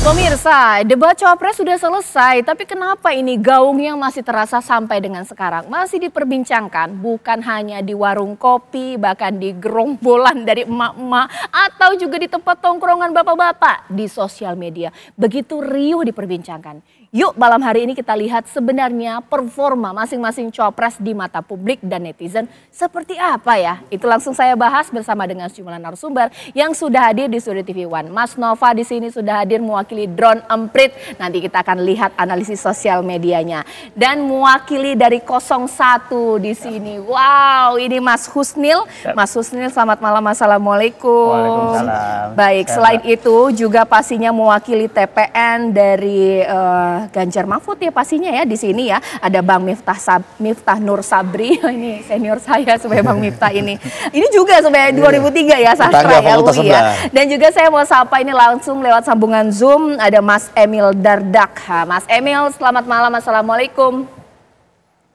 Pemirsa, debat Cawapres sudah selesai, tapi kenapa ini gaungnya masih terasa sampai dengan sekarang? Masih diperbincangkan, bukan hanya di warung kopi, bahkan di gerombolan dari emak-emak, atau juga di tempat tongkrongan bapak-bapak di sosial media. Begitu riuh diperbincangkan. Yuk malam hari ini kita lihat sebenarnya performa masing-masing Cawapres di mata publik dan netizen seperti apa ya? Itu langsung saya bahas bersama dengan sejumlah narasumber yang sudah hadir di Studio TV One. Mas Nova di sini sudah hadir mewakili Drone Emprit. Nanti kita akan lihat analisis sosial medianya. Dan mewakili dari 01 di sini. Wow, ini Mas Husnil. Mas Husnil, selamat malam. Assalamualaikum. Waalaikumsalam. Baik, selain itu juga pastinya mewakili TPN dari Ganjar Mahfud ya pastinya ya di sini ya. Ada Bang Miftah Nur Sabri. Ini senior saya sebagai Bang Miftah ini. Ini juga sebagai 2003 ya sastra ya UI ya. Dan juga saya mau sapa ini langsung lewat sambungan Zoom ada Mas Emil Dardak. Mas Emil, selamat malam. Assalamualaikum.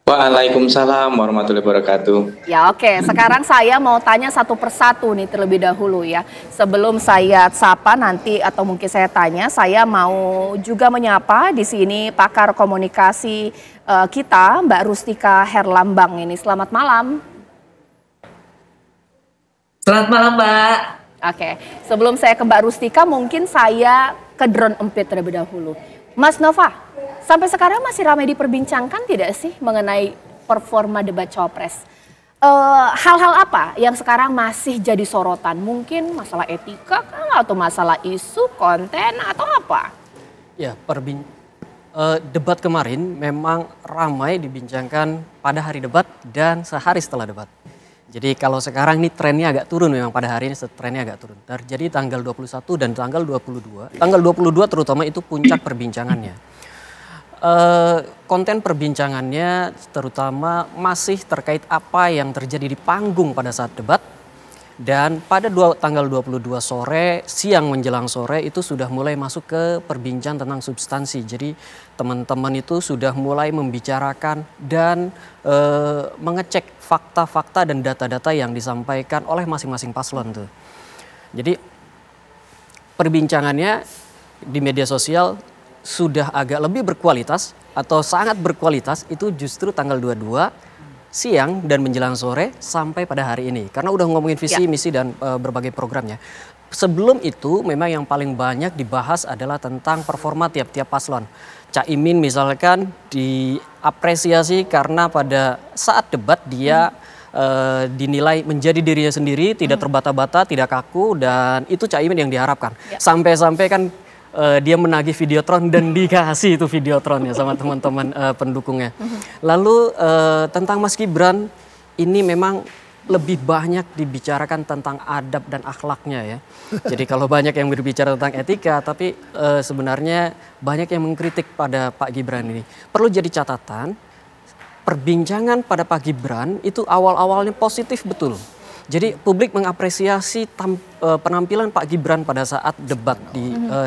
Waalaikumsalam warahmatullahi wabarakatuh. Ya oke, sekarang saya mau tanya satu persatu nih terlebih dahulu ya. Sebelum saya sapa nanti atau mungkin saya tanya, saya mau juga menyapa di sini pakar komunikasi kita Mbak Rustika Herlambang ini. Selamat malam. Selamat malam Mbak. Oke, sebelum saya ke Mbak Rustika mungkin saya ke Drone Emprit terlebih dahulu. Mas Nova, sampai sekarang masih ramai diperbincangkan tidak sih mengenai performa debat Cawapres? Hal-hal apa yang sekarang masih jadi sorotan? Mungkin masalah etika kah? Atau masalah isu, konten atau apa? Ya, debat kemarin memang ramai dibincangkan pada hari debat dan sehari setelah debat. Jadi kalau sekarang ini trennya agak turun, memang pada hari ini trennya agak turun. Jadi tanggal 21 dan tanggal 22. Tanggal 22 terutama itu puncak perbincangannya. Konten perbincangannya terutama masih terkait apa yang terjadi di panggung pada saat debat. Dan pada tanggal 22 sore, siang menjelang sore itu sudah mulai masuk ke perbincangan tentang substansi. Jadi teman-teman itu sudah mulai membicarakan dan mengecek fakta-fakta dan data-data yang disampaikan oleh masing-masing paslon tuh. Jadi perbincangannya di media sosial sudah agak lebih berkualitas atau sangat berkualitas itu justru tanggal 22 siang dan menjelang sore sampai pada hari ini. Karena udah ngomongin visi, misi dan berbagai programnya. Sebelum itu memang yang paling banyak dibahas adalah tentang performa tiap-tiap paslon. Caimin misalkan diapresiasi karena pada saat debat dia dinilai menjadi dirinya sendiri, tidak terbata-bata, tidak kaku, dan itu Caimin yang diharapkan. Sampai-sampai kan dia menagih Videotron dan dikasih itu Videotronnya sama teman-teman pendukungnya. Lalu tentang Mas Gibran ini memang lebih banyak dibicarakan tentang adab dan akhlaknya ya. Jadi kalau banyak yang berbicara tentang etika, tapi sebenarnya banyak yang mengkritik pada Pak Gibran ini. Perlu jadi catatan, perbincangan pada Pak Gibran itu awal-awalnya positif betul. Jadi publik mengapresiasi penampilan Pak Gibran pada saat debat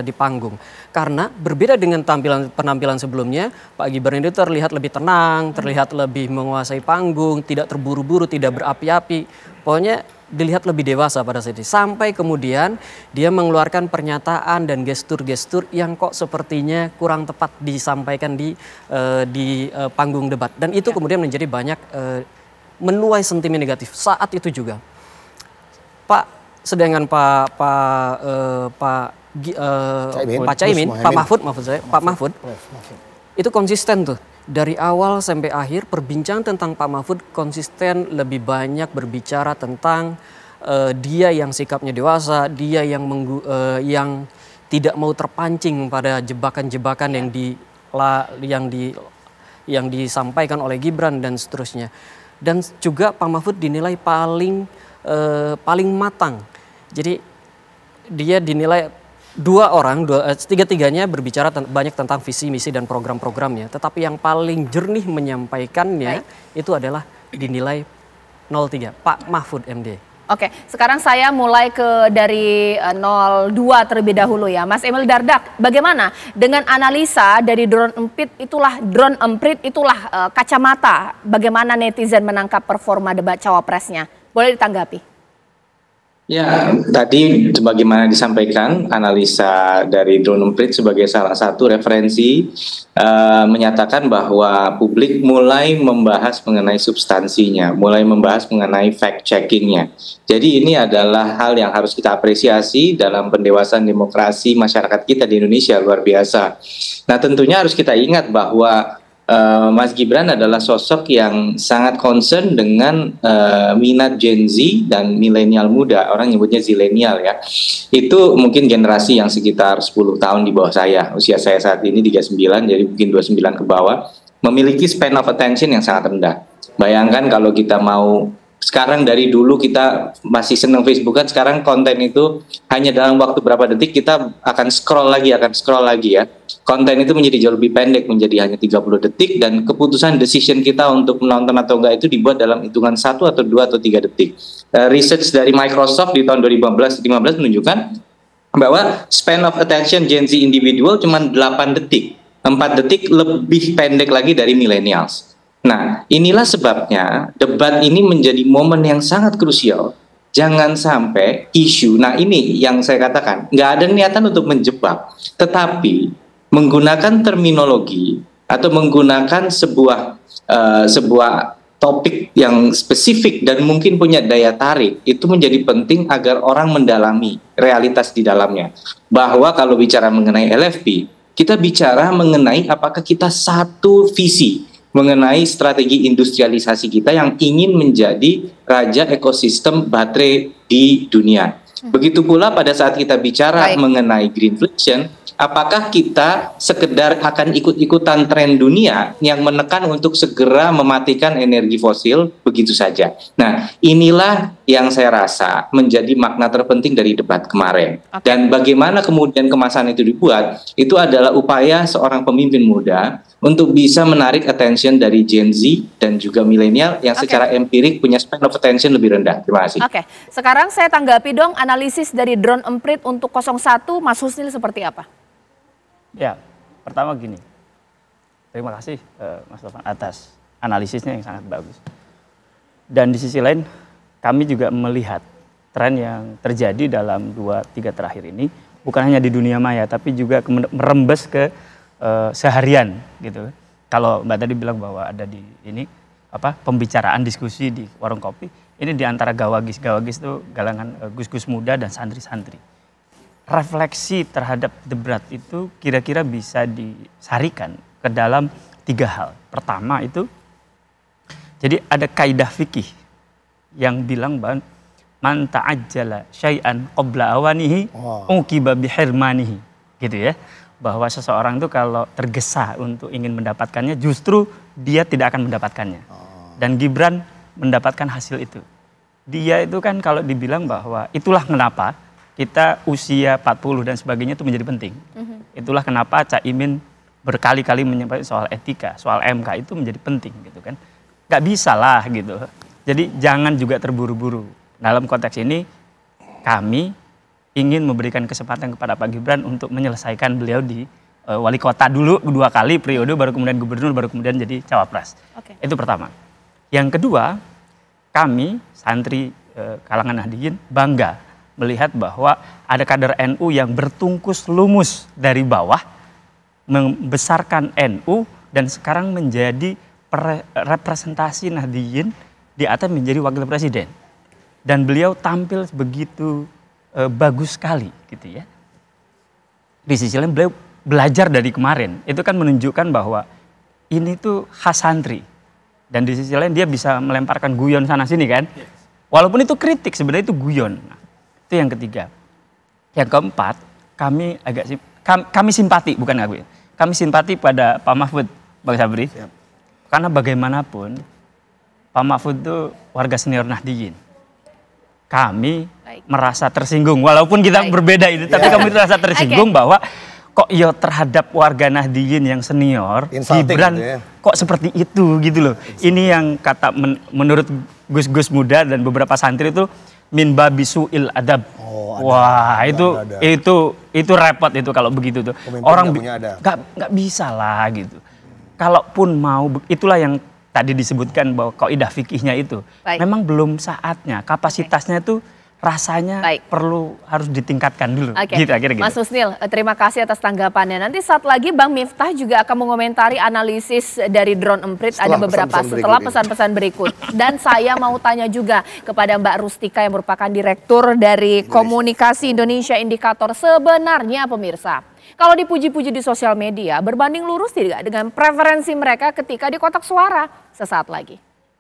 di panggung. Karena berbeda dengan penampilan sebelumnya, Pak Gibran itu terlihat lebih tenang, terlihat lebih menguasai panggung, tidak terburu-buru, tidak berapi-api. Pokoknya dilihat lebih dewasa pada saat itu. Sampai kemudian dia mengeluarkan pernyataan dan gestur-gestur yang kok sepertinya kurang tepat disampaikan di panggung debat. Dan itu kemudian menjadi banyak menuai sentimen negatif saat itu juga. Sedangkan Pak Mahfud itu konsisten tuh dari awal sampai akhir perbincangan tentang Pak Mahfud konsisten lebih banyak berbicara tentang dia yang sikapnya dewasa, dia yang tidak mau terpancing pada jebakan-jebakan yang disampaikan oleh Gibran dan seterusnya. Dan juga Pak Mahfud dinilai paling matang. Jadi dia dinilai tiga-tiganya berbicara banyak tentang visi, misi dan program-programnya. Tetapi yang paling jernih menyampaikannya itu adalah dinilai 03, Pak Mahfud MD. Oke, sekarang saya mulai dari 02 terlebih dahulu ya. Mas Emil Dardak, bagaimana dengan analisa dari Drone Emprit itulah kacamata bagaimana netizen menangkap performa debat Cawapresnya? Boleh ditanggapi? Ya, tadi sebagaimana disampaikan, analisa dari Drone Emprit sebagai salah satu referensi menyatakan bahwa publik mulai membahas mengenai substansinya, mulai membahas mengenai fact-checkingnya. Jadi ini adalah hal yang harus kita apresiasi dalam pendewasaan demokrasi masyarakat kita di Indonesia, luar biasa. Nah, tentunya harus kita ingat bahwa Mas Gibran adalah sosok yang sangat concern dengan minat Gen Z dan milenial muda, orang nyebutnya zilenial ya. Itu mungkin generasi yang sekitar 10 tahun di bawah saya. Usia saya saat ini 39, jadi mungkin 29 ke bawah, memiliki span of attention yang sangat rendah. Bayangkan kalau kita mau sekarang, dari dulu kita masih senang Facebook kan, sekarang konten itu hanya dalam waktu berapa detik kita akan scroll lagi ya. Konten itu menjadi jauh lebih pendek, menjadi hanya 30 detik, dan keputusan decision kita untuk menonton atau enggak itu dibuat dalam hitungan 1 atau 2 atau 3 detik. Research dari Microsoft di tahun 2015 menunjukkan bahwa span of attention Gen Z individual cuma 8 detik. 4 detik lebih pendek lagi dari millennials. Nah, inilah sebabnya debat ini menjadi momen yang sangat krusial. Jangan sampai isu, nah ini yang saya katakan, nggak ada niatan untuk menjebak, tetapi menggunakan terminologi atau menggunakan sebuah topik yang spesifik dan mungkin punya daya tarik, itu menjadi penting agar orang mendalami realitas di dalamnya. Bahwa kalau bicara mengenai LFP, kita bicara mengenai apakah kita satu visi mengenai strategi industrialisasi kita yang ingin menjadi raja ekosistem baterai di dunia. Begitu pula pada saat kita bicara mengenai greenflation, apakah kita sekedar akan ikut-ikutan tren dunia yang menekan untuk segera mematikan energi fosil begitu saja. Nah, inilah yang saya rasa menjadi makna terpenting dari debat kemarin. Dan bagaimana kemudian kemasan itu dibuat, itu adalah upaya seorang pemimpin muda untuk bisa menarik attention dari Gen Z dan juga milenial yang secara empirik punya span of attention lebih rendah. Terima kasih. Sekarang saya tanggapi dong analisis dari Drone Emprit untuk 01, Mas Husnil seperti apa? Ya, pertama gini, terima kasih Mas Tovan atas analisisnya yang sangat bagus. Dan di sisi lain, kami juga melihat tren yang terjadi dalam 2-3 terakhir ini, bukan hanya di dunia maya, tapi juga merembes ke seharian gitu. Kalau Mbak tadi bilang bahwa ada di ini pembicaraan diskusi di warung kopi, ini di antara gawagis itu galangan gus-gus muda dan santri-santri. Refleksi terhadap debat itu kira-kira bisa disarikan ke dalam 3 hal. Pertama itu, jadi ada kaidah fikih yang bilang bahwa man ta'ajjala syai'an qabla awanihi uqiba bihirmanihi, gitu ya. Bahwa seseorang itu kalau tergesa untuk ingin mendapatkannya, justru dia tidak akan mendapatkannya. Dan Gibran mendapatkan hasil itu. Dia itu kan kalau dibilang bahwa itulah kenapa kita usia 40 dan sebagainya itu menjadi penting. Itulah kenapa Caimin berkali-kali menyampaikan soal etika, soal MK itu menjadi penting gitu kan. Gak bisa lah gitu. Jadi jangan juga terburu-buru. Dalam konteks ini kami ingin memberikan kesempatan kepada Pak Gibran untuk menyelesaikan beliau di wali kota dulu 2 kali periode, baru kemudian gubernur, baru kemudian jadi cawapres. Itu pertama. Yang kedua, kami santri kalangan Nahdliyin bangga melihat bahwa ada kader NU yang bertungkus lumus dari bawah, membesarkan NU dan sekarang menjadi representasi Nahdliyin di atas menjadi wakil presiden. Dan beliau tampil begitu bagus sekali gitu ya. Di sisi lain beliau belajar dari kemarin. Itu kan menunjukkan bahwa ini tuh khas santri. Dan di sisi lain dia bisa melemparkan guyon sana sini kan. Walaupun itu kritik, sebenarnya itu guyon. Nah, itu yang ketiga. Yang keempat, kami simpati, bukan aku. Kami simpati pada Pak Mahfud, Bang Sabri. Karena bagaimanapun Pak Mahfud itu warga senior Nahdliyin. Kami merasa tersinggung, walaupun kita berbeda ini, tapi kami merasa tersinggung bahwa kok terhadap warga Nahdliyin yang senior, Gibran gitu ya, kok seperti itu gitu loh. Ini yang kata menurut gus-gus muda dan beberapa santri itu min babi su'il adab. Wah, itu repot itu kalau begitu tuh. Orang nggak bisa lah gitu. Kalaupun mau, itulah yang tadi disebutkan bahwa kaidah fikihnya itu memang belum saatnya, kapasitasnya itu rasanya Baik. perlu harus ditingkatkan dulu. Oke, Gitu, akhirnya gitu. Mas Husnil, terima kasih atas tanggapannya. Nanti saat lagi Bang Miftah juga akan mengomentari analisis dari drone emprit. Ada beberapa setelah pesan-pesan berikut. Dan saya mau tanya juga kepada Mbak Rustika yang merupakan Direktur dari Komunikasi Indonesia Indikator. Sebenarnya pemirsa, kalau dipuji-puji di sosial media, berbanding lurus tidak dengan preferensi mereka ketika di kotak suara? Sesaat lagi.